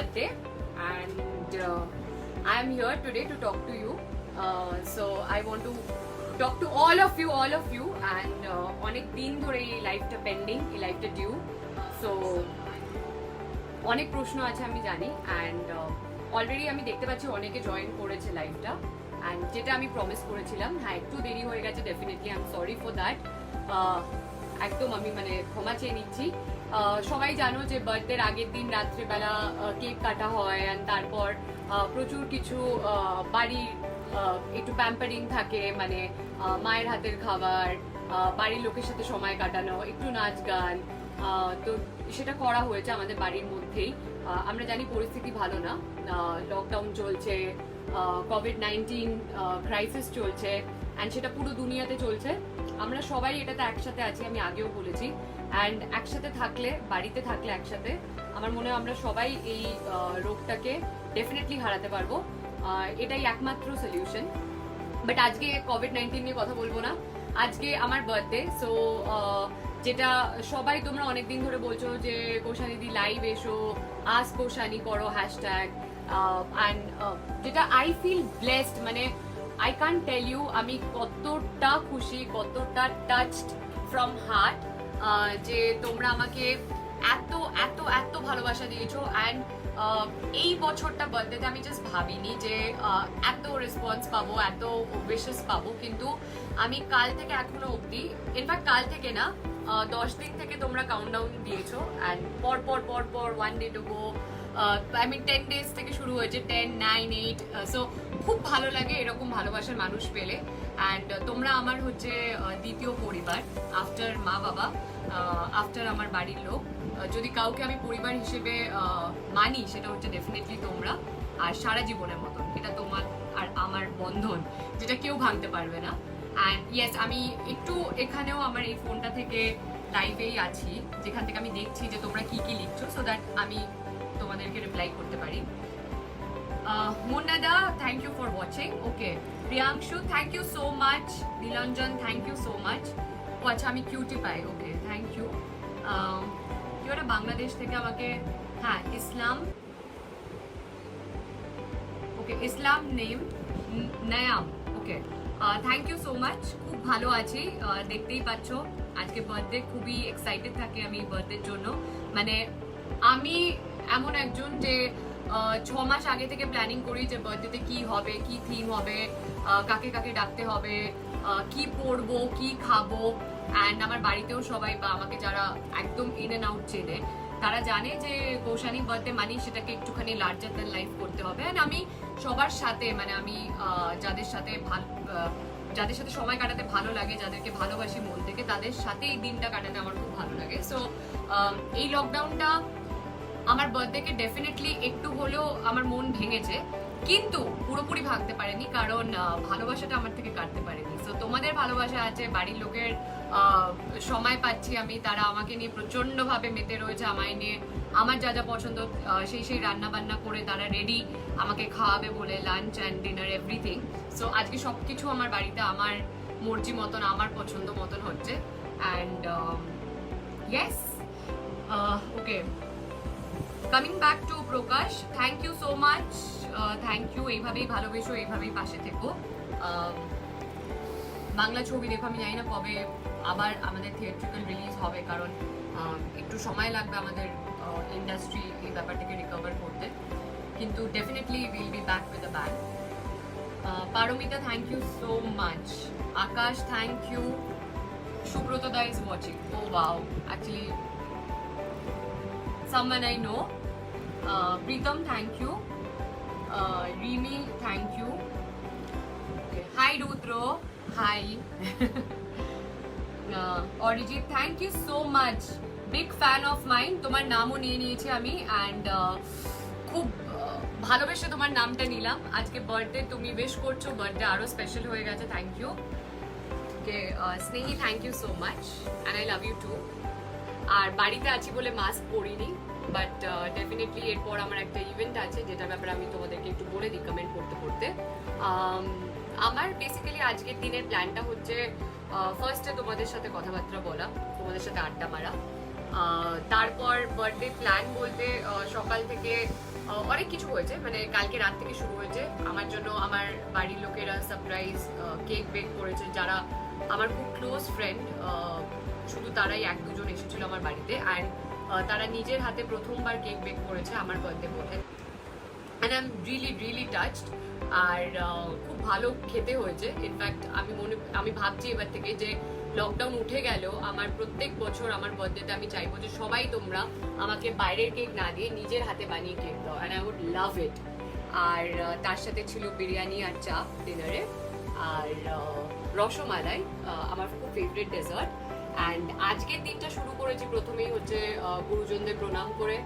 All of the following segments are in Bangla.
birthday, and I am here today to talk to you. So I want to talk to all of you, and অনেক দিন ধরে এই লাইফটা পেন্ডিং, এই লাইফটা ডিউ। সো অনেক প্রশ্ন আছে আমি জানি, অ্যান্ড অলরেডি আমি দেখতে পাচ্ছি অনেকে জয়েন করেছে লাইফটা, অ্যান্ড যেটা আমি প্রমিস করেছিলাম, হ্যাঁ একটু দেরি হয়ে গেছে, definitely I am sorry for that. একদম আমি ক্ষমা চেয়ে নিচ্ছি। সবাই জানো যে বার্থডের আগের দিন রাত্রেবেলা কেক কাটা হয়, অ্যান্ড তারপর প্রচুর কিছু বাড়ির একটু প্যাম্পারিং থাকে, মায়ের হাতের খাবার, বাড়ির লোকের সাথে সময় কাটানো, একটু নাচ গান, তো সেটা করা হয়েছে আমাদের বাড়ির মধ্যেই। আমরা জানি পরিস্থিতি ভালো না, লকডাউন চলছে, কোভিড-19 ক্রাইসিস চলছে, অ্যান্ড সেটা পুরো দুনিয়াতে চলছে। আমরা সবাই এটাতে একসাথে আছি, আমি আগেও বলেছি, অ্যান্ড একসাথে থাকলে, বাড়িতে থাকলে একসাথে, আমার মনে হয় আমরা সবাই এই রোগটাকে ডেফিনেটলি হারাতে পারবো। এটাই একমাত্র সলিউশন। বাট আজকে কোভিড-19 নিয়ে কথা বলবো না, আজকে আমার বার্থডে। সো যেটা সবাই তোমরা অনেকদিন ধরে বলছো যে কৌশানিদি লাইভ এসো, আস কৌশানি করো হ্যাশট্যাগ, অ্যান্ড যেটা I feel blessed, I can tell you আমি কতটা খুশি, কতটা টাচড ফ্রম হার্ট যে তোমরা আমাকে এত এত এত ভালোবাসা দিয়েছো। অ্যান্ড এই বছরটা বার্থডেতে আমি জাস্ট ভাবিনি যে এত রেসপন্স পাবো, এত উইশেস পাবো, কিন্তু আমি কাল থেকে এখনো অবধি, ইনফ্যাক্ট কাল থেকে না, 10 দিন থেকে তোমরা কাউন্টডাউন দিয়েছো, অ্যান্ড পর পর 1 day to go, 10 days থেকে শুরু হয়েছে, 10, 9, 8, সো খুব ভালো লাগে এরকম ভালোবাসার মানুষ পেলে। অ্যান্ড তোমরা আমার হচ্ছে দ্বিতীয় পরিবার, আফটার মা বাবা, আফটার আমার বাড়ির লোক। যদি কাউকে আমি পরিবার হিসেবে মানি, সেটা হচ্ছে ডেফিনেটলি তোমরা, আর সারা জীবনের মতন এটা তোমার আর আমার বন্ধন, যেটা কেউ ভাঙতে পারবে না। অ্যান্ড ইয়েস, আমি একটু এখানেও আমার এই ফোনটা থেকে লাইভেই আছি, যেখান থেকে আমি দেখছি যে তোমরা কি কি লিখছো, সো দ্যাট আমি তোমাদেরকে রিপ্লাই করতে পারি। মুন্নাদা, thank you for watching. Okay, Priyanshu, thank you so much. Nilanjan, thank you so much. ও আচ্ছা, আমি cutie pie, okay, thank you. কেউ একটা বাংলাদেশ থেকে আমাকে, হ্যাঁ ইসলাম, ওকে, ইসলাম নেম নয়াম, okay, thank you so much. খুব ভালো আছি, দেখতেই পাচ্ছ আজকে বার্থডে, খুবই এক্সাইটেড থাকি আমি বার্থডের জন্য। আমি এমন একজন যে 6 মাস আগে থেকে প্ল্যানিং করি যে বার্থডেতে কি হবে, কি থিম হবে, কাকে কাকে ডাকতে হবে, কি পরবো, কি খাবো। অ্যান্ড আমার বাড়িতেও সবাই, বা আমাকে যারা একদম ইন অ্যান্ড আউট চেনে, তারা জানে যে কৌশানি বার্থডে মানি সেটাকে একটুখানি লার্জার দ্যান লাইফ করতে হবে। অ্যান্ড আমি সবার সাথে, আমি যাদের সাথে সময় কাটাতে ভালো লাগে, যাদেরকে ভালোবাসি মন থেকে, তাদের সাথে এই দিনটা কাটাতে আমার খুব ভালো লাগে। সো এই লকডাউনটা আমার বার্থডেকে ডেফিনেটলি একটু হলেও আমার মন ভেঙেছে, কিন্তু পুরোপুরি ভাঙতে পারেনি, কারণ ভালোবাসাটা আমার থেকে কাটতে পারেনি। সো তোমাদের ভালোবাসা আছে, বাড়ির লোকের সময় পাচ্ছি আমি, তারা আমাকে নিয়ে প্রচন্ডভাবে মেতে রয়েছে, আমায় নিয়ে আমার যা যা পছন্দ সেই রান্না বান্না করে তারা রেডি আমাকে খাওয়াবে বলে, lunch and dinner everything. So আজকে সব কিছু আমার বাড়িতে আমার মর্জি মতন, আমার পছন্দ মতন হচ্ছে। And yes, okay, coming back to Prakash, thank you so much, thank you. এইভাবেই ভালোবেসো, এইভাবেই পাশে থেকো। বাংলা ছবি দেখো, আমি জানি না কবে আবার আমাদের থিয়েট্রিক্যাল রিলিজ হবে, কারণ একটু সময় লাগবে আমাদের ইন্ডাস্ট্রি এই ব্যাপারটাকে রিকভার করতে, কিন্তু definitely will be back with a bang. Paromita, thank you so much. Akash, thank you. Subrata da is watching, oh wow, actually someone I know. Pritam, thank you. Rimi, thank you. Okay. Hi Rudro, hi. Orijit, thank you so much. Big fan of mine. তোমার নামও নিয়ে নিয়েছি আমি, অ্যান্ড খুব ভালোবেসে তোমার নামটা নিলাম। আজকে বার্থডে, তুমি উইশ করছো, বার্থডে আরো স্পেশাল হয়ে গেছে, thank you. Okay, Snehi, thank you so much, and I love you too. আর বাড়িতে আছি বলে মাস্ক পরিনি, বাট ডেফিনেটলি এরপর আমার একটা ইভেন্ট আছে, যেটার ব্যাপারে আমি তোমাদেরকে একটু বলে দিই কমেন্ট করতে করতে। আমার বেসিক্যালি আজকের দিনের প্ল্যানটা হচ্ছে ফার্স্টে তোমাদের সাথে কথাবার্তা বলা, তোমাদের সাথে আড্ডা মারা, তারপর বার্থডে প্ল্যান বলতে সকাল থেকে অনেক কিছু হয়েছে, মানে কালকে রাত থেকে শুরু হয়েছে। আমার জন্য আমার বাড়ির লোকেরা সারপ্রাইজ কেক বেক করেছে, যারা আমার খুব ক্লোজ ফ্রেন্ড, শুধু তারাই 1-2 জন এসেছিল আমার বাড়িতে। অ্যান্ড তারা নিজের হাতে প্রথমবার কেক বেক করেছে আমার বার্থডে বলে। And I am really touched. আর খুব ভালো খেতে হয়েছে। ইনফ্যাক্ট আমি ভাবছি এবার থেকে যে লকডাউন উঠে গেল, আমার প্রত্যেক বছর আমার বার্থডেতে আমি চাইবো যে সবাই তোমরা আমাকে বাইরের কেক না দিয়ে নিজের হাতে বানিয়ে কেক দাও, অ্যান্ড আই উড লাভ ইট। আর তার সাথে ছিল বিরিয়ানি আর চা ডিনারে, আর রসমালাই, আমার খুব ফেভারিট ডেজার্ট। অ্যান্ড আজকের দিনটা শুরু করেছি প্রথমেই হচ্ছে গুরুজনদের প্রণাম করে।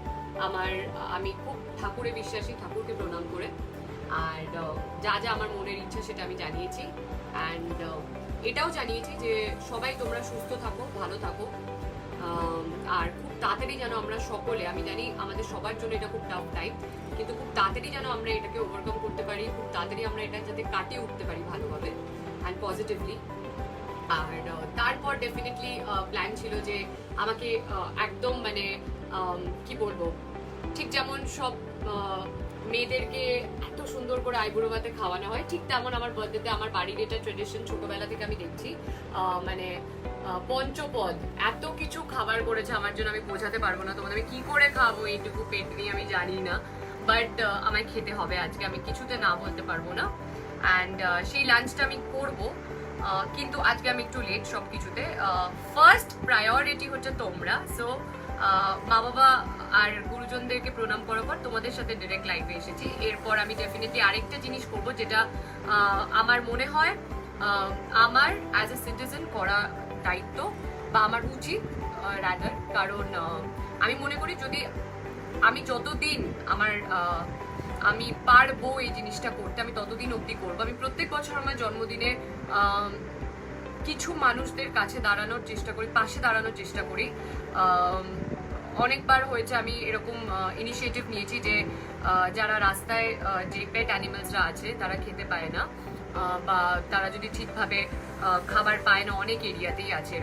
আমি খুব ঠাকুরে বিশ্বাসী, ঠাকুরকে প্রণাম করে। আর যা যা আমার মনের ইচ্ছা সেটা আমি জানিয়েছি। অ্যান্ড এটাও জানিয়েছি যে সবাই তোমরা সুস্থ থাকো, ভালো থাকো, আর খুব তাড়াতাড়ি যেন আমরা সকলে, আমি জানি আমাদের সবার জন্য এটা খুব টাফ টাইম, কিন্তু খুব তাড়াতাড়ি যেন আমরা এটাকে ওভারকাম করতে পারি, খুব তাড়াতাড়ি আমরা এটা যাতে কাটিয়ে উঠতে পারি ভালোভাবে অ্যান্ড পজিটিভলি। আর তারপর ডেফিনেটলি প্ল্যান ছিল যে আমাকে একদম মানে কি বলবো, ঠিক যেমন সব মেয়েদেরকে এত সুন্দর করে আইবুড়ো ভাতে খাওয়ানো হয়, ঠিক তেমন আমার বার্থডেতে আমার বাড়ির এটা ট্রেডিশন ছোটবেলা থেকে আমি দেখছি। মানে পঞ্চপদ এত কিছু খাবার করেছে আমার জন্য, আমি বোঝাতে পারবো না তোমাদের। আমি কি করে খাবো এইটুকু পেট নিয়ে আমি জানি না, বাট আমায় খেতে হবে আজকে, আমি কিছুতে না বলতে পারবো না। অ্যান্ড সেই লাঞ্চটা আমি করবো, কিন্তু আজকে আমি একটু লেট সব কিছুতে। ফার্স্ট প্রায়োরিটি হচ্ছে তোমরা। সো মা বাবা আর গুরুজনদেরকে প্রণাম করার পর তোমাদের সাথে ডিরেক্ট লাইভে এসেছি। এরপর আমি ডেফিনেটলি আরেকটা জিনিস করবো, যেটা আমার মনে হয় আমার অ্যাজ এ সিটিজেন করা দায়িত্ব বা আমার উচিত রাদার। কারণ আমি মনে করি যদি আমি যতদিন আমি পারবো এই জিনিসটা করতে, আমি ততদিন অবধি করবো। আমি প্রত্যেক বছর আমার জন্মদিনে কিছু মানুষদের কাছে দাঁড়ানোর চেষ্টা করি, পাশে দাঁড়ানোর চেষ্টা করি। অনেকবার হয়েছে আমি এরকম ইনিশিয়েটিভ নিয়েছি যে যারা রাস্তায় যে পেট অ্যানিমালসরা আছে তারা খেতে পায় না, বা তারা যদি ঠিকভাবে খাবার পায় না, অনেক এরিয়াতেই আছে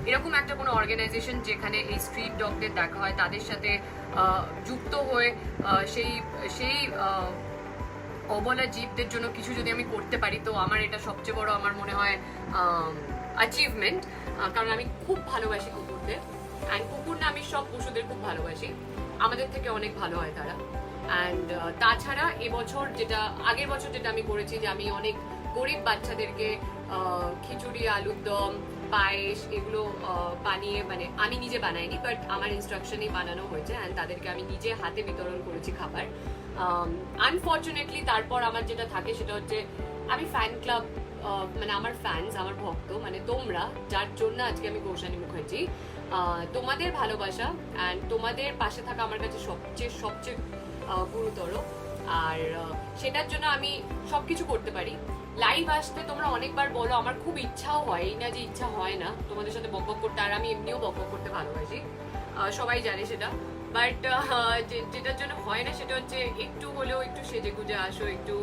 এরকম একটা কোনো অর্গানাইজেশন যেখানে এই স্ট্রিট ডগদের দেখা হয়, তাদের সাথে যুক্ত হয়ে সেই অবলা জীবদের জন্য কিছু যদি আমি করতে পারি, তো আমার এটা সবচেয়ে বড় আমার মনে হয় অ্যাচিভমেন্ট। কারণ আমি খুব ভালোবাসি কুকুরদের, অ্যান্ড কুকুর না আমি সব পশুদের খুব ভালোবাসি, আমাদের থেকে অনেক ভালো হয় তারা। অ্যান্ড তাছাড়া এবছর আগের বছর যেটা আমি করেছি, যে আমি অনেক গরিব বাচ্চাদেরকে খিচুড়ি, আলুর দম, পায়েস এগুলো বানিয়ে, মানে আমি নিজে বানাইনি, বাট আমার ইনস্ট্রাকশনেই বানানো হয়েছে, অ্যান্ড তাদেরকে আমি নিজে হাতে বিতরণ করেছি খাবার। আনফর্চুনেটলি তারপর আমার যেটা থাকে সেটা হচ্ছে আমি ফ্যান ক্লাব, মানে আমার ফ্যান্স, আমার ভক্ত, মানে তোমরা, যার জন্য আজকে আমি কৌশানী মুখার্জি, তোমাদের ভালোবাসা অ্যান্ড তোমাদের পাশে থাকা আমার কাছে সবচেয়ে গুরুতর। আর সেটার জন্য আমি সবকিছু করতে পারি। লাইভ আসতে তোমরা অনেকবার বলো, আমার খুব ইচ্ছাও হয়, এই না যে ইচ্ছা হয় না তোমাদের সাথে বকবক করতে, আর আমি এমনিও বকবক করতে ভালোবাসি, সবাই জানে সেটা। বাট যেটার জন্য হয় না সেটা হচ্ছে একটু হলেও একটু সেজে গুজে আসো, একটু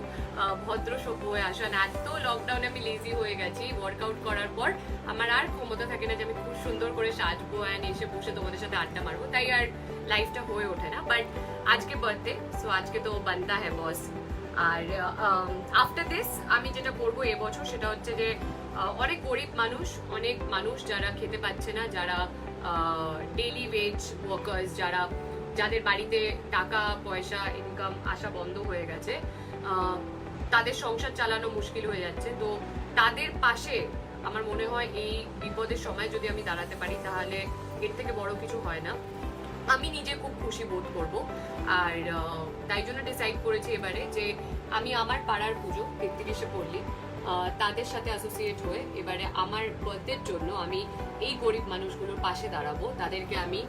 ভদ্র সভ্য হয়ে আসো। এত লকডাউনে আমি লেজি হয়ে গেছি, ওয়ার্কআউট করার পর আমার আর ক্ষমতা থাকে না যে আমি খুব সুন্দর করে সাজবো অ্যান্ড এসে বসে তোমাদের সাথে আড্ডা মারবো, তাই আর লাইফটা হয়ে ওঠে না। বাট আজকে বার্থডে, সো আজকে তো বানতা হ্যাঁ বস। আর আফটার দিস আমি যেটা করবো এবছর সেটা হচ্ছে যে অনেক গরিব মানুষ যারা খেতে পাচ্ছে না, যারা ডেইলি ওয়েজ ওয়ার্কার্স, যাদের বাড়িতে টাকা পয়সা ইনকাম আসা বন্ধ হয়ে গেছে, তাদের সংসার চালানো মুশকিল হয়ে যাচ্ছে, তো তাদের পাশে আমার মনে হয় এই বিপদের সময় যদি আমি দাঁড়াতে পারি, তাহলে এর থেকে বড় কিছু হয় না। আমি নিজে খুব খুশি বোধ করব। আর তাই জন্য ডিসাইড করেছি এবারে যে আমি আমার পাড়ার পুজো ৩৩শে পড়লি তাদের সাথে অ্যাসোসিয়েট হয়ে এবারে আমার বার্থডের জন্য আমি এই গরিব মানুষগুলোর পাশে দাঁড়াবো, তাদেরকে আমি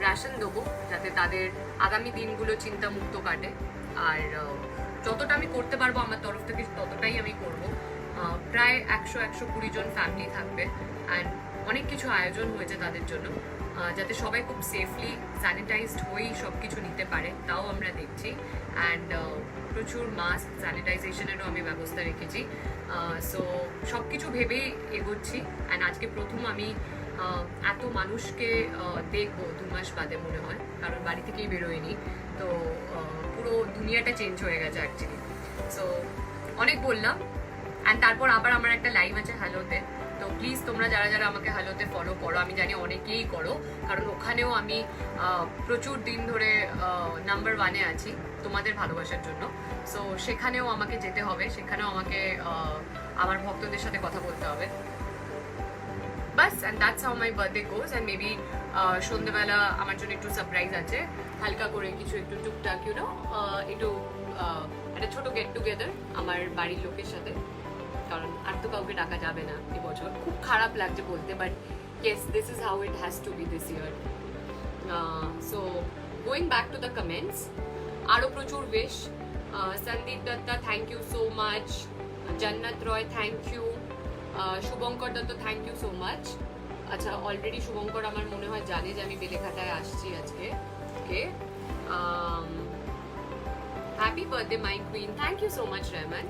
রেশন দেবো যাতে তাদের আগামী দিনগুলো চিন্তামুক্ত কাটে। আর যতটা আমি করতে পারবো আমার তরফ থেকে ততটাই আমি করব। প্রায় 100-120 জন ফ্যামিলি থাকবে, অ্যান্ড অনেক কিছু আয়োজন হয়েছে তাদের জন্য, যাতে সবাই খুব সেফলি স্যানিটাইজড হয়েই সব কিছু নিতে পারে, তাও আমরা দেখছি। অ্যান্ড প্রচুর মাস্ক স্যানিটাইজেশনেরও আমি ব্যবস্থা রেখেছি। সো সব কিছু ভেবেই এগোচ্ছি। অ্যান্ড আজকে প্রথম আমি এত মানুষকে দেখবো 2 মাস বাদে মনে হয়, কারণ বাড়ি থেকেই বেরোয়নি। তো পুরো দুনিয়াটা চেঞ্জ হয়ে গেছে অ্যাকচুয়ালি। সো অনেক বললাম, অ্যান্ড তারপর আবার আমার একটা লাইভ আছে হ্যালোতে, তো প্লিজ তোমরা যারা যারা আমাকে হ্যালোতে ফলো করো, আমি জানি অনেকেই করো, কারণ ওখানেও আমি প্রচুর দিন ধরে নাম্বার 1-এ আছি তোমাদের ভালোবাসার জন্য। সো সেখানেও আমাকে যেতে হবে, সেখানেও আমাকে আমার ভক্তদের সাথে কথা বলতে হবে। বাস, and that's how my birthday goes. And maybe সন্ধ্যেবেলা আমার জন্য একটু সারপ্রাইজ আছে, হালকা করে কিছু একটু টুকটাক ইউনো একটু একটা ছোট গেট টুগেদার আমার বাড়ির লোকের সাথে, কারণ আর তো কাউকে ডাকা যাবে না এবছর। খুব খারাপ লাগছে বলতে, but yes, this is how it has to be this year. So going back to the comments, আরও প্রচুর wish. Sandip Dutta, thank you so much. Jannat Roy, thank you. Shubhankar Dutta, thank you so much. আচ্ছা, অলরেডি শুভঙ্কর আমার মনে হয় জানে যে আমি বেলেঘাটায় আসছি আজকে। Okay, happy birthday my queen, thank you so much Rehman.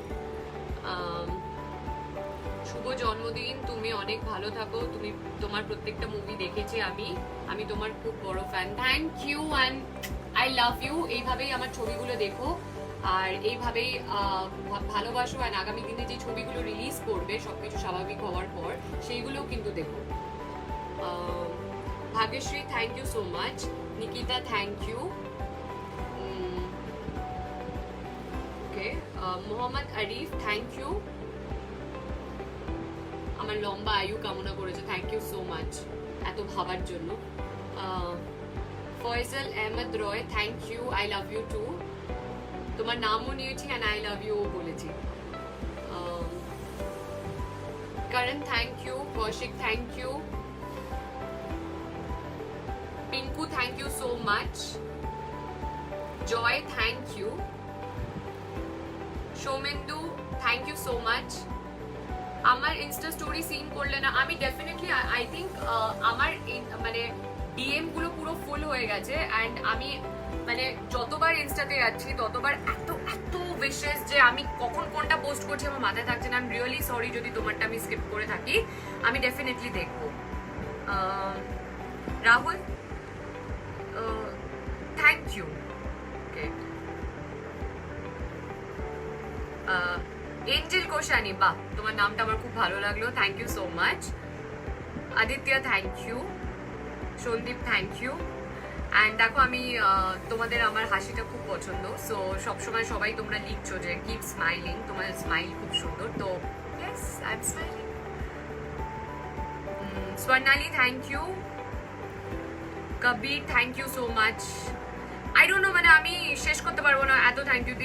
শুভ জন্মদিন, তুমি অনেক ভালো থাকো। তুমি, তোমার প্রত্যেকটা মুভি দেখেছি আমি তোমার খুব বড় fan. Thank you and I love you. এইভাবেই আমার ছবিগুলো দেখো, আর এইভাবেই ভালোবাসো, অ্যান্ড আগামী দিনে যে ছবিগুলো রিলিজ করবে সবকিছু স্বাভাবিক হওয়ার পর সেইগুলোও কিন্তু দেখো। Bhagyashree, thank you so much. Nikita, thank you. Okay, Mohammad Arif, thank you. আমার লম্বা আয়ু কামনা করেছে, থ্যাংক ইউ সো মাচ এত ভাবার জন্য। Faisal Ahmed Roy, thank you, I love you too. তোমার নামও নিয়েছি অ্যান্ড আই লাভ ইউ বলেছি। Karan, thank you. Koushik, thank you. Pinku, thank you so much. Joy, thank you. Soumendu, thank you so much. আমার ইনস্টা স্টোরি সিন করলে না, আমি ডেফিনেটলি আই থিঙ্ক আমার মানে ডিএম গুলো পুরো ফুল হয়ে গেছে, অ্যান্ড আমি মানে যতবার ইনস্টাতে যাচ্ছি ততবার এত এত উইশেস যে আমি কখন কোনটা পোস্ট করছি আমার মাথায় থাকছে না। আই এম রিয়েলি সরি যদি তোমারটা আমি স্কিপ করে থাকি, আমি ডেফিনেটলি দেখবো। Rahul, thank you. Okay, angel Koshani, বাহ, তোমার নামটা আমার খুব ভালো লাগলো, thank you so much. Aditya, thank you. Sandeep, thank you. And দেখো, আমি তোমাদের আমার হাসিটা খুব পছন্দ, সো সবসময় সবাই তোমরা লিখছো যে কিপ স্মাইলিং, তোমার স্মাইল খুব সুন্দর, তো yes, I am smiling. Swarnali, thank you. Kabir, thank you so much. I don't know, মানে আমি শেষ করতে পারবো না, এত thank you.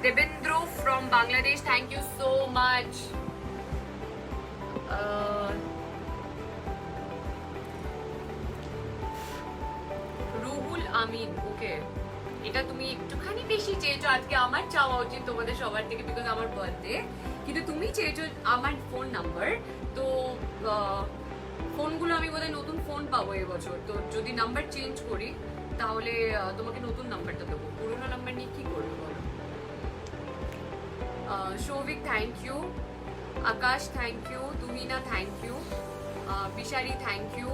Debendra from Bangladesh, thank you so much. Ruhul Amin, okay, এটা তুমি একটুখানি বেশি চেয়েছো আজকে। আমার চাওয়া উচিত তোমাদের সবার থেকে, বিকজ আমার বার্থডে, কিন্তু তুমি চেয়েছো আমার ফোন নাম্বার। তো ফোনগুলো আমি বোধহয় নতুন ফোন পাবো এবছর, তো যদি নাম্বার চেঞ্জ করি তাহলে তোমাকে নতুন নাম্বারটা দেবো, পুরোনো নাম্বার নিয়ে কি করবো বলো। Souvik, thank you. Akash, thank you. Tuhina, thank you. Bishari, thank you.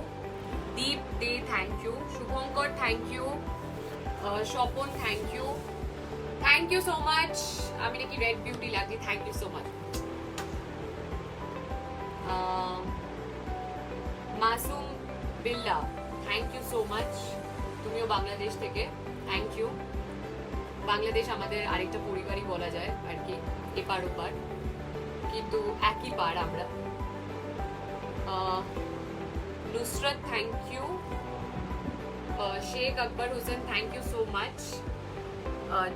Deep Dey, thank you. Shubhankar, thank you. Swapan, thank you. Thank you so much. আমি নাকি রেড বিউটি লাগছি, thank you so much. Masum Billa, thank you so much. তুমিও বাংলাদেশ থেকে, থ্যাংক ইউ। বাংলাদেশ আমাদের আরেকটা পরিবারই বলা যায় আর কি, এপার ওপার, কিন্তু একই পার আমরা। Nusrat, thank you. Sheikh Akbar Hossain, thank you so much.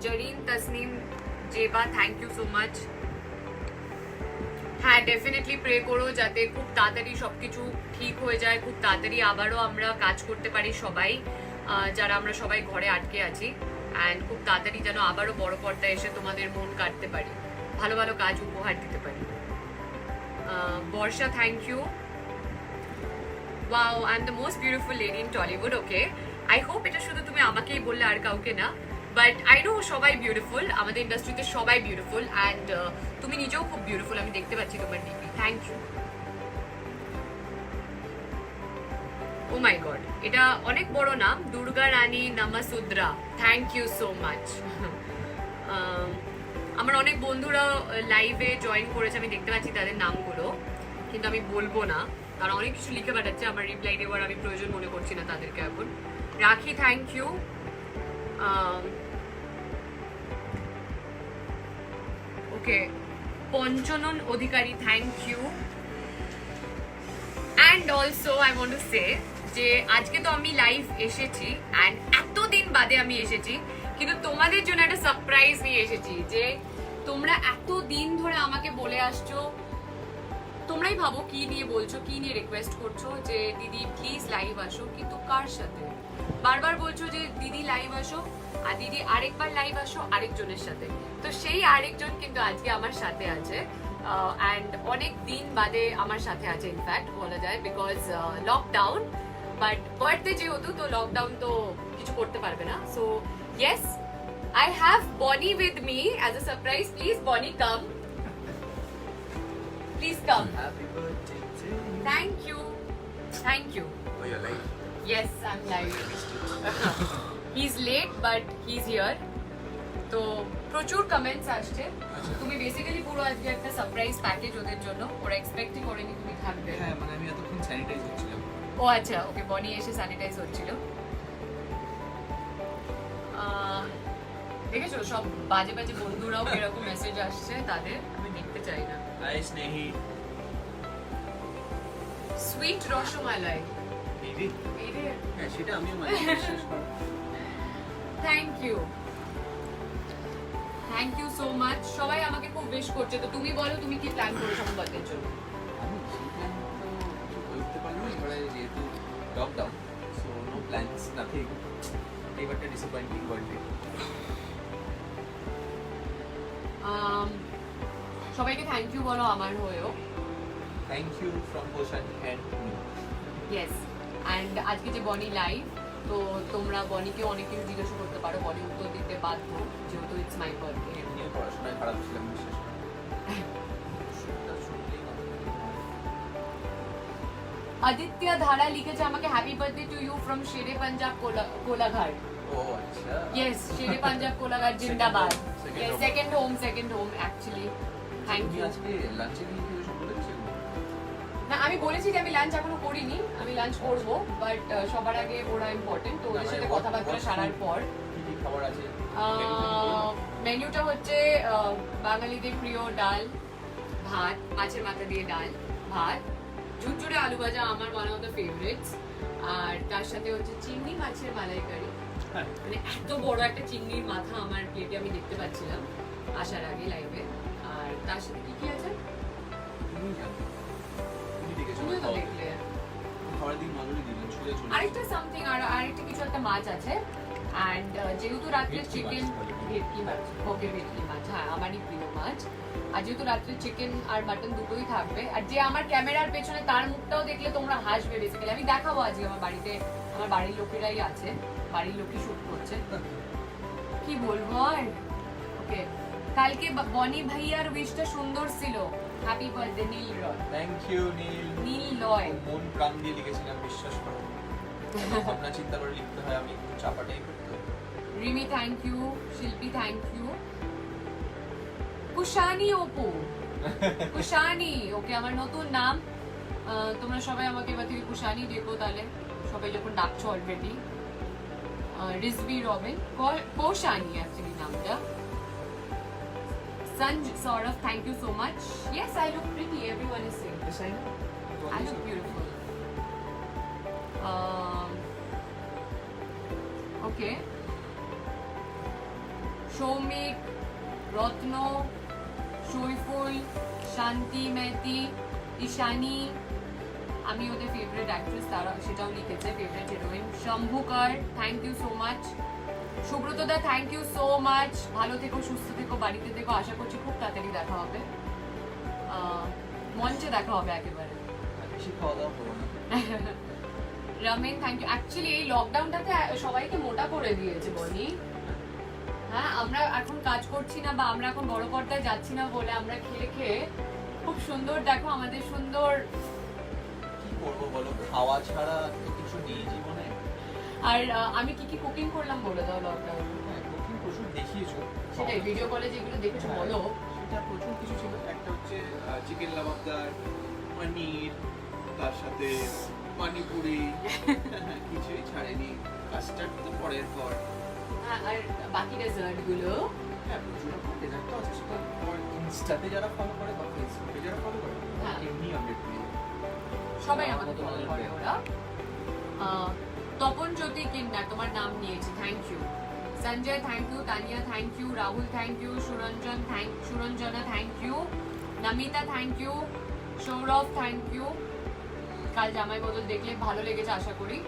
Zarin Tasnim Zeba, thank you so much. হ্যাঁ, ডেফিনেটলি প্রে করো যাতে খুব তাড়াতাড়ি সবকিছু ঠিক হয়ে যায়, খুব তাড়াতাড়ি আবারও আমরা কাজ করতে পারি সবাই, যারা আমরা সবাই ঘরে আটকে আছি, অ্যান্ড খুব তাড়াতাড়ি যেন আবারও বড় পর্দায় এসে তোমাদের মন কাটতে পারি, ভালো ভালো কাজ উপহার দিতে পারি। Barsha, thank you. Wow, I am the most beautiful lady in Tollywood. Okay, I hope এটা শুধু তুমি আমাকেই বললে আর কাউকে না, বাট আই নো সবাই বিউটিফুল, আমাদের ইন্ডাস্ট্রিতে সবাই বিউটিফুল, অ্যান্ড তুমি নিজেও খুব বিউটিফুল, আমি দেখতে পাচ্ছি তোমার DP. Thank you. Oh my god, এটা অনেক বড় নাম, Durga Rani Namasudra, thank you so much. আমার অনেক বন্ধুরা লাইভে জয়েন করেছে, আমি দেখতে পাচ্ছি তাদের নামগুলো, কিন্তু আমি বলবো না, তারা অনেক কিছু লিখে পাঠাচ্ছে, আমার রিপ্লাই দেওয়ার আমি প্রয়োজন মনে করছি না তাদেরকে এখন। Rakhi thank you, okay Panchanan Adhikari thank you. And also I want to say যে আজকে তো আমি লাইভ এসেছি অ্যান্ড এতদিন বাদে আমি এসেছি, কিন্তু তোমাদের জন্য একটা সারপ্রাইজ নিয়ে এসেছি। যে তোমরা এত দিন ধরে আমাকে বলে আসছো, তোমরাই ভাবো কি নিয়ে বলছো, কি নিয়ে রিকোয়েস্ট করছো যে দিদি প্লিজ লাইভ আসো, কিন্তু কার সাথে? বারবার বলছো যে দিদি লাইভ আসো, আর দিদি আরেকবার লাইভ আসো আরেকজনের সাথে। তো সেই আরেকজন কিন্তু আজকে আমার সাথে আছে, অ্যান্ড অনেক দিন বাদে আমার সাথে আছে ইনফ্যাক্ট বলা যায়, বিকজ লকডাউন, বাট বার্থডে যেহেতু, তো লকডাউন তো কিছু করতে পারবে না। সো ইয়েস, আই হ্যাভ বনি with me as a surprise. Please বনি কাম, please come. Happy birthday to you. Thank you. Thank you. Oh, you're live. Yes, I'm live. He's late but he's here. তো প্রচুর কমেন্টস আসছে। তুমি বেসিক্যালি পুরো আজকে একটা সারপ্রাইজ প্যাকেজ ওদের জন্য, ওরা এক্সপেক্টই করেনি তুমি থাকবে। হ্যাঁ, মানে আমি এতক্ষণ স্যানিটাইজ হচ্ছিলাম। ও আচ্ছা, ওকে, বনি এসে স্যানিটাইজ হচ্ছিল। দেখেছো সব বাজে বাজে বন্ধুরাও এরকম মেসেজ আসছে, তাদের আমি দেখতে চাই না। হাই স্নেহি। সুইট রসমালাই, দিদি এই রে, হ্যাঁ সেটা আমিও মানে বিশ্বাস করি। Thank you, thank you so much. সবাই আমাকে খুব উইশ করছে, তো তুমি বলো তুমি কি প্ল্যান করেছো আমার বার্থডের জন্য? আমি সেই প্ল্যান তো কিছু করতে পারিনি, এবারে যেহেতু lockdown, so no plans nothing. এবারটা ডিসঅ্যাপয়েন্টিং বার্থডে। সবাইকে থ্যাংক ইউ বলো আমার হয়েও। Thank you from Koshani and me. Yes, and আজকে যে বনি লাইভ, তো তোমরা বনিকে অনেক কিছু জিজ্ঞাসা করতে পারো, বনি উত্তর দিতে বাধ্য, যেহেতু ইটস মাই বার্থডে। এমনিও পড়াশোনায় খারাপ ছিলাম বিশ্বাস করি। সেটা শুনলেই আদিত্য ধারা লিখেছে আমাকে happy birthday to you from Shere Punjab Kolaghat. ও আচ্ছা। ইয়েস, শেরে পাঞ্জাব কোলাঘাট জিন্দাবাদ। Second yes, home. Second home actually. Thank তুমি ইউ। আজকে লাঞ্চে গিয়ে কি সব বলেছো? না, আমি বলেছি যে আমি লাঞ্চ এখনো করিনি, আমি লাঞ্চ করবো, বাট সবার আগে ওরা ইম্পর্টেন্ট, তো ওদের সাথে কথাবার্তা সারার পর। কি কি খাবার আছে? মেনুটা হচ্ছে বাঙালিদের প্রিয় ডাল ভাত, মাছের মাথা দিয়ে ডাল ভাত, ঝুরঝুরে আলু ভাজা আমার ওয়ান অফ দ্য ফেভারিটস, আর তার সাথে হচ্ছে চিংড়ি মাছের মালাইকারি। হ্যাঁ। মানে এত বড় একটা চিংড়ির মাথা আমার প্লেটে আমি দেখতে পাচ্ছিলাম আসার আগে লাইভে। আর তার সাথে কি কি আছে তুমি জানো। তুমি দেখেছো তুমিও তো দেখলে। খাবার দিন মাধুরী দিলেন ছুঁড়ে ছুঁড়ে। আরেকটা সামথিং, আর আরেকটা কিছু একটা মাছ আছে। অ্যান্ড যেহেতু রাত্রে ভেটকি চিকেন, মাছ বলে। ভেটকি মাছ, ওকে ভেটকি মাছ, হ্যাঁ আমারই প্রিয় মাছ। আর যেহেতু রাত্রে চিকেন আর মাটন দুটোই থাকবে, আর যে আমার ক্যামেরার পেছনে তার মুখটাও দেখলে তোমরা হাসবে বেসিক্যালি। আমি দেখাবো আজকে আমার বাড়িতে, আমার বাড়ির লোকেরাই আছে, বাড়ির লোকই শুট করছে। কি বলবো আর, ওকে। কালকে বনি ভাইয়ার উইশটা সুন্দর ছিল, happy birthday Neel Roy. Thank you Neel. Neel Loy. মন প্রাণ দিয়ে লিখেছিলাম বিশ্বাস করো। ভাবনা চিন্তা করে লিখতে হয়, আমি একটু চাপাটাই করতে হয়। রিমি থ্যাংক ইউ, শিল্পী থ্যাংক ইউ, কুশানি অপু, কুশানি, ওকে আমার নতুন নাম। তোমরা সবাই আমাকে এবার থেকে কুশানি ডেকো, তাহলে সবাই যখন ডাকছো অলরেডি। রিজবি রবিন, কোশানি অ্যাকচুয়ালি নামটা। Sanj Saurav, thank you so much. Yes, I look pretty. Everyone is saying. Yes, I know. I look beautiful. Okay. Shomik, Ratno, Shoiful, Shanti Mehti, Ishani. আমি ওদের ফেভারিট অ্যাক্ট্রেস, তারা সেটাও লিখেছে, favourite heroine. Shambhukar, thank you so much. সুব্রতদা, থ্যাংক ইউ সো মাচ। ভালো থেকো, সুস্থ থেকো, বাড়িতে থেকো, আশা করছি খুব তাড়াতাড়ি দেখা হবে, মঞ্চে দেখা হবে একেবারে। বেশি খাওয়া দাওয়া করবো না। Ramen, thank you. অ্যাকচুয়ালি এই লকডাউনটাতে সবাইকে মোটা করে দিয়েছে বলি। হ্যাঁ, আমরা এখন কাজ করছি না বা আমরা এখন বড় পর্দায় যাচ্ছি না বলে আমরা খেয়ে খেয়ে খুব সুন্দর, দেখো আমাদের সুন্দর। কি করবো বলো, খাওয়া ছাড়া তো কিছু এই জীবনে আর আমি কি কি কুকিং করলাম বলে দাও লকডাউনে। কুকিং প্রচুর দেখিয়েছো, সেটাই ভিডিও কলে যেগুলো দেখেছো হ্যাঁ। বলো। সেটা প্রচুর কিছু ছিল। একটা হচ্ছে চিকেন লাবাবদার, পনির, তার সাথে পানিপুরি, কিছুই ছাড়েনি। কাস্টার্ড তো পরের পর। হ্যাঁ, আর বাকি ডেজার্ট গুলো হ্যাঁ, প্রচুর রকম ডেজার্ট তো আছে। সেটা ইনস্টাতে যারা ফলো করে বা ফেসবুকে যারা ফলো করে, হ্যাঁ। এমনি আপডেট পেয়ে যাবে। সবাই আমাকে ফলো করে ওরা। তপন জ্যোতি কিন্নার তোমার নাম নিয়েছি, thank you. Sanjay thank you, Tania thank you, Rahul thank you, Suranjana thank you, Namita thank you, Sourav thank you. কাল জামাই বদল দেখলে ভালো লেগেছে আশা করি।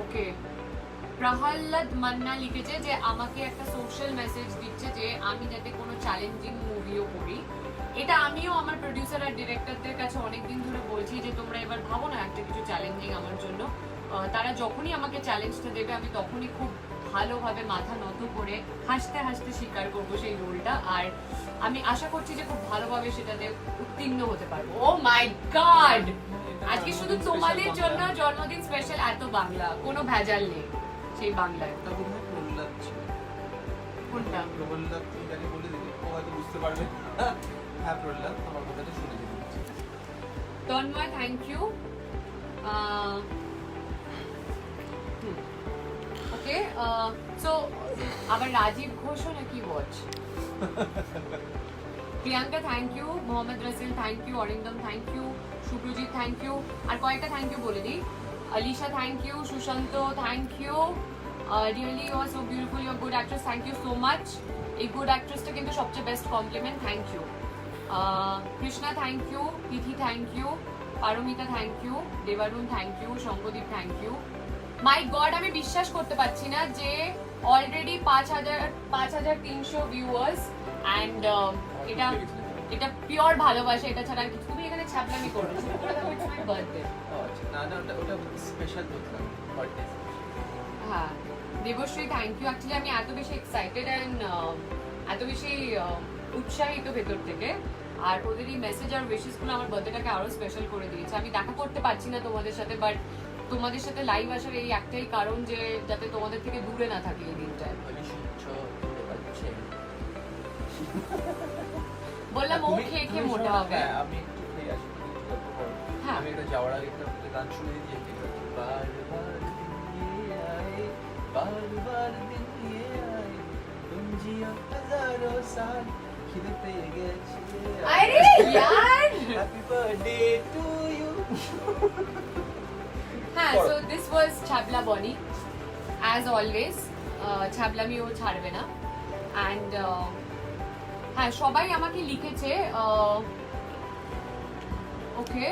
ওকে, প্রহ্লাদ মান্না লিখেছে যে আমাকে একটা সোশ্যাল মেসেজ দিচ্ছে যে আমি যাতে কোনো চ্যালেঞ্জিং মুভিও করি। এটা আমিও আমার প্রোডিউসার আর ডিরেক্টরদের কাছে অনেকদিন ধরে বলছি যে তোমরা এবার ভাবো না একটা কিছু চ্যালেঞ্জিং আমার জন্য। তারা যখনই আমাকে চ্যালেঞ্জটা দেবে আমি তখনই খুব ভালোভাবে মাথা নত করে হাসতে হাসতে স্বীকার করবো সেই রোলটা। আর আমি আশা করছি যে খুব ভালোভাবে সেটাতে উত্তীর্ণ হতে পারবো। ও মাই গড, আজকে শুধু তোমাদের জন্য জন্মদিন স্পেশাল, এত বাংলা, কোনো ভেজাল নেই সেই বাংলায়। ওটা বোধহয় প্রহ্লাদ ছিল। কোনটা? প্রহ্লাদ তুমি তাকে বলে দিলে, ও হয়তো বুঝতে পারবে। হ্যাঁ, প্রহ্লাদ আমার কথাটা শুনে দিন। Tanmoy thank you. Okay, so আবার রাজীব ঘোষও নাকি watch. Priyanka thank you, Mohammad Russell thank you, Arindam thank you, Suprojit thank you. আর কয়েকটা থ্যাংক ইউ বলে দিই। Alisha, thank you. Shushanto, thank you. Really, you are so beautiful. You're a good actress. Thank you so much. A good actress to কিন্তু সবচেয়ে best compliment. Thank you. Krishna, thank you. Tithi, thank you. Paromita, thank you. Devarun, thank you. Shambhodip, thank you. My God, আমি বিশ্বাস করতে পারছি না যে অলরেডি 5,300 ভিউয়ার্স অ্যান্ড এটা পিওর ভালোবাসা, এটা ছাড়া আর কিছু। তুমি এখানে ছাপলামি করো, শুরু করে দাও, ইটস মাই বার্থডে। না না, ওটা স্পেশাল বলছিলাম, বার্থডে। হ্যাঁ, দেবশ্রী থ্যাংক ইউ। অ্যাকচুয়ালি আমি এত বেশি এক্সাইটেড অ্যান্ড এত বেশি উৎসাহিত ভেতর থেকে। আর ওদের এই মেসেজ আর উইশেসগুলো আমার বার্থডেটাকে আরো স্পেশাল করে দিয়েছে। আমি দেখা করতে পারছি না তোমাদের সাথে, বাট তোমাদের সাথে লাইভ আসার এই একটাই কারণ যে যাতে তোমাদের থেকে দূরে না থাকি এই দিনটায়। বললাম ও খেয়ে খেয়ে মোটা হবে। আমি একটু খেয়ে আসি, হ্যাঁ, আমি এটা যাওয়ার আগে একটা গান শুনে দিয়েছি, বারবার দিন আয়ে, বারবার দিন আয়ে, তুম জিও হাজারো সাল, খিদে পেয়ে গেছে, আরে यार, হ্যাপি বার্থডে টু ইউ। হ্যাঁ, সো দিস ওয়াজ ছাবলা বনি অ্যাজ অলওয়েজ। ছাবলামি ও ছাড়বে না। অ্যান্ড হ্যাঁ, সবাই আমাকে লিখেছে। ওকে,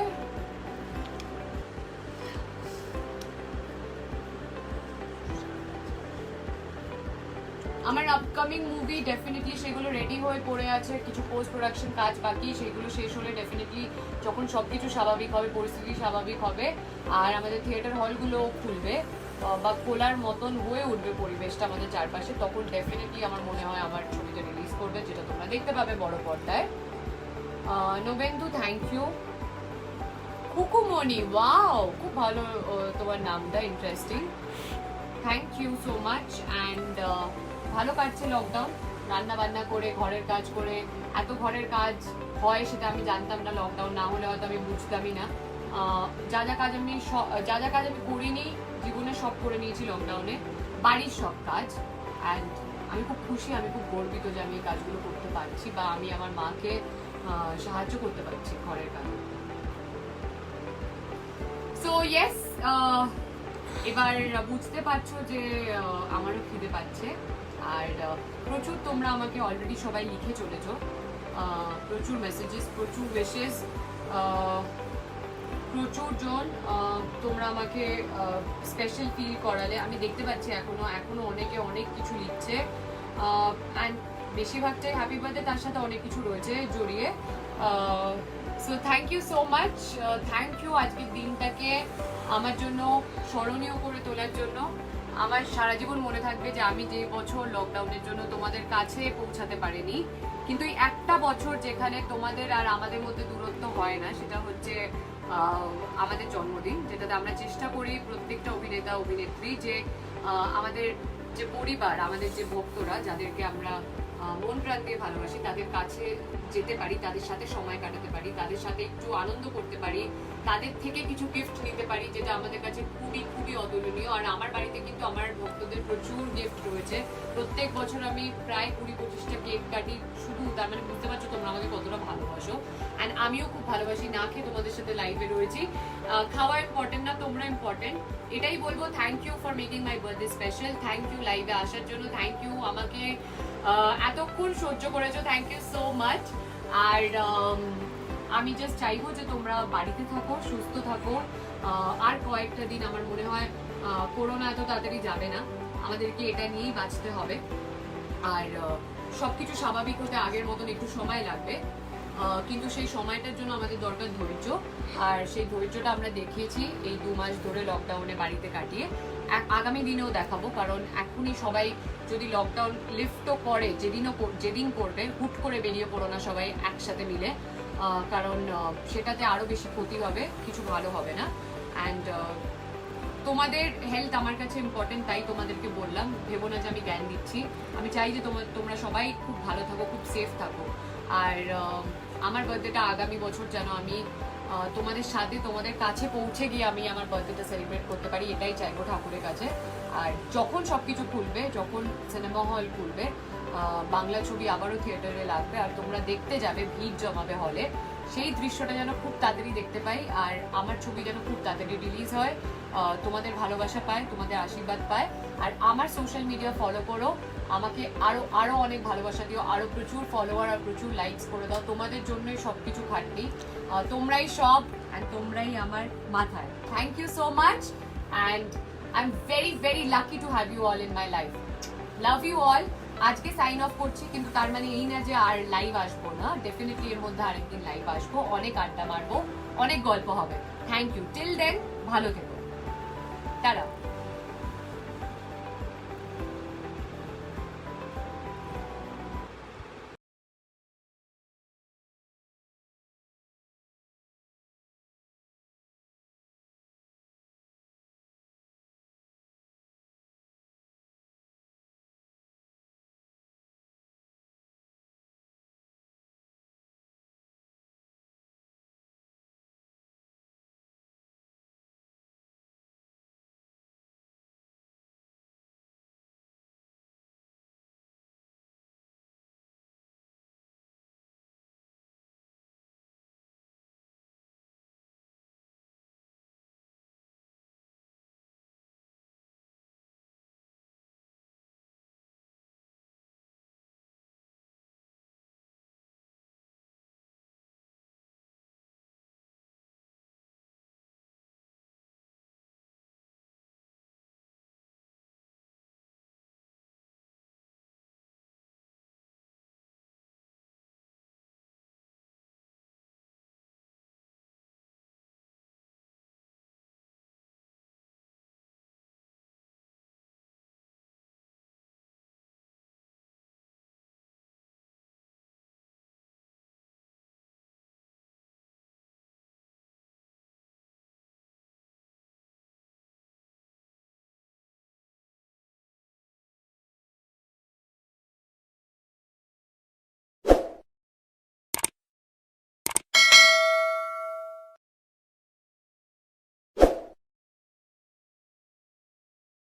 আমার আপকামিং মুভি ডেফিনেটলি সেগুলো রেডি হয়ে পড়ে আছে। কিছু পোস্ট প্রোডাকশন কাজ বাকি, সেগুলো শেষ হলে ডেফিনেটলি যখন সবকিছু স্বাভাবিক হবে, পরিস্থিতি স্বাভাবিক হবে, আর আমাদের থিয়েটার হলগুলো খুলবে বা খোলার মতন হয়ে উঠবে পরিবেশটা আমাদের চারপাশে, তখন ডেফিনেটলি আমার মনে হয় আমার ছবিটা রিলিজ করবে, যেটা তোমরা দেখতে পাবে বড় পর্দায়। Nabendu thank you. Kukumoni, wow, খুব ভালো তোমার নামটা, interesting. Thank you so much. And ভালো কাটছে লকডাউন, রান্না বান্না করে, ঘরের কাজ করে। এত ঘরের কাজ হয় সেটা আমি জানতাম না, লকডাউন না হলে হয়তো আমি বুঝতামই না। যা যা কাজ আমি করিনি জীবনে সব করে নিয়েছি লকডাউনে, বাড়ির সব কাজ। অ্যান্ড আমি খুব খুশি, আমি খুব গর্বিত যে আমি এই কাজগুলো করতে পারছি বা আমি আমার মাকে সাহায্য করতে পারছি ঘরের কাজে। সো ইয়েস, এবার বুঝতে পারছো যে আমারও খিদে পাচ্ছে। আর প্রচুর তোমরা আমাকে অলরেডি সবাই লিখে চলেছো, প্রচুর মেসেজেস, প্রচুর উইশেস, প্রচুর জন তোমরা আমাকে স্পেশাল ফিল করালে। আমি দেখতে পাচ্ছি এখনো অনেকে অনেক কিছু লিখছে, অ্যান্ড বেশিরভাগটাই হ্যাপি বার্থডে, তার সাথে অনেক কিছু রয়েছে জড়িয়ে। So thank you so much, thank you আজকের দিনটাকে আমার জন্য স্মরণীয় করে তোলার জন্য। আমার সারা জীবন মনে থাকবে যে আমি যে বছর লকডাউনের জন্য তোমাদের কাছে পৌঁছাতে পারিনি, কিন্তু এই একটা বছর যেখানে তোমাদের আর আমাদের মধ্যে দূরত্ব হয় না, সেটা হচ্ছে আমাদের জন্মদিন, যেটাতে আমরা চেষ্টা করি প্রত্যেকটা অভিনেতা অভিনেত্রী যে আমাদের যে পরিবার, আমাদের যে ভক্তরা, যাদেরকে আমরা মন প্রাণ দিয়ে ভালোবাসি, তাদের কাছে যেতে পারি, তাদের সাথে সময় কাটাতে পারি, তাদের সাথে একটু আনন্দ করতে পারি, তাদের থেকে কিছু গিফট নিতে পারি, যেটা আমাদের কাছে খুবই খুবই অতুলনীয়। আর আমার বাড়িতে কিন্তু আমার ভক্তদের প্রচুর গিফট রয়েছে। প্রত্যেক বছর আমি প্রায় 20-25টা কেক কাটি, শুধু তার মানে বুঝতে পারছো তোমরা আমাকে কতটা ভালোবাসো। অ্যান্ড আমিও খুব ভালোবাসি, না খেয়ে তোমাদের সাথে লাইভে রয়েছি। খাওয়া ইম্পর্টেন্ট না, তোমরা ইম্পর্টেন্ট। এটাই বলবো, thank you for making my birthday special. Thank you লাইভে আসার জন্য, থ্যাংক ইউ আমাকে এতক্ষণ সহ্য করেছো, থ্যাংক ইউ সো মাচ। আর আমি জাস্ট চাইবো যে তোমরা বাড়িতে থাকো, সুস্থ থাকো। আর কয়েকটা দিন আমার মনে হয় করোনা এত তাড়াতাড়ি যাবে না, আমাদেরকে এটা নিয়েই বাঁচতে হবে। আর সবকিছু স্বাভাবিক হতে আগের মতন একটু সময় লাগবে, কিন্তু সেই সময়টার জন্য আমাদের দরকার ধৈর্য। আর সেই ধৈর্যটা আমরা দেখিয়েছি এই 2 মাস ধরে লকডাউনে বাড়িতে কাটিয়ে। আগামী দিনেও দেখাবো, কারণ এখনই সবাই যদি লকডাউন লিফটও করে, যেদিন করবে, হুট করে বেরিয়ে পড়ো না সবাই একসাথে মিলে, কারণ সেটাতে আরো বেশি ক্ষতি হবে, কিছু ভালো হবে না। অ্যান্ড তোমাদের হেলথ আমার কাছে ইম্পর্টেন্ট, তাই তোমাদেরকে বললাম। ভেবো না যে আমি জ্ঞান দিচ্ছি, আমি চাই যে তোমরা সবাই খুব ভালো থাকো, খুব সেফ থাকো। আর আমার বার্থডেটা আগামী বছর যেন আমি তোমাদের সাথে, তোমাদের কাছে পৌঁছে গিয়ে আমি আমার বার্থডেটা সেলিব্রেট করতে পারি, এটাই চাইবো ঠাকুরের কাছে। আর যখন সবকিছু খুলবে, যখন সিনেমা হল খুলবে, বাংলা ছবি আবারও থিয়েটারে লাগবে, আর তোমরা দেখতে যাবে, ভিড় জমাবে হলে, সেই দৃশ্যটা যেন খুব তাড়াতাড়ি দেখতে পাই। আর আমার ছবি যেন খুব তাড়াতাড়ি রিলিজ হয়, তোমাদের ভালোবাসা পায়, তোমাদের আশীর্বাদ পায়। আর আমার সোশ্যাল মিডিয়া ফলো করো, আমাকে আরো অনেক ভালোবাসা দিও, আরো প্রচুর ফলোয়ার আর প্রচুর লাইকস করে দাও। তোমাদের জন্যই সবকিছু খাটনি, তোমরাই সব, অ্যান্ড তোমরাই আমার মাথায়। Thank you so much, and I am very very lucky to have you all in my life. Love you all. আজকে সাইন অফ করছি, কিন্তু তার মানে এই না যে আর লাইভ আসবো না। ডেফিনেটলি এর মধ্যে আরেকদিন লাইভ আসবো, অনেক আড্ডা মারবো, অনেক গল্প হবে। Thank you. টিল দেন ভালো থেকো, টাটা।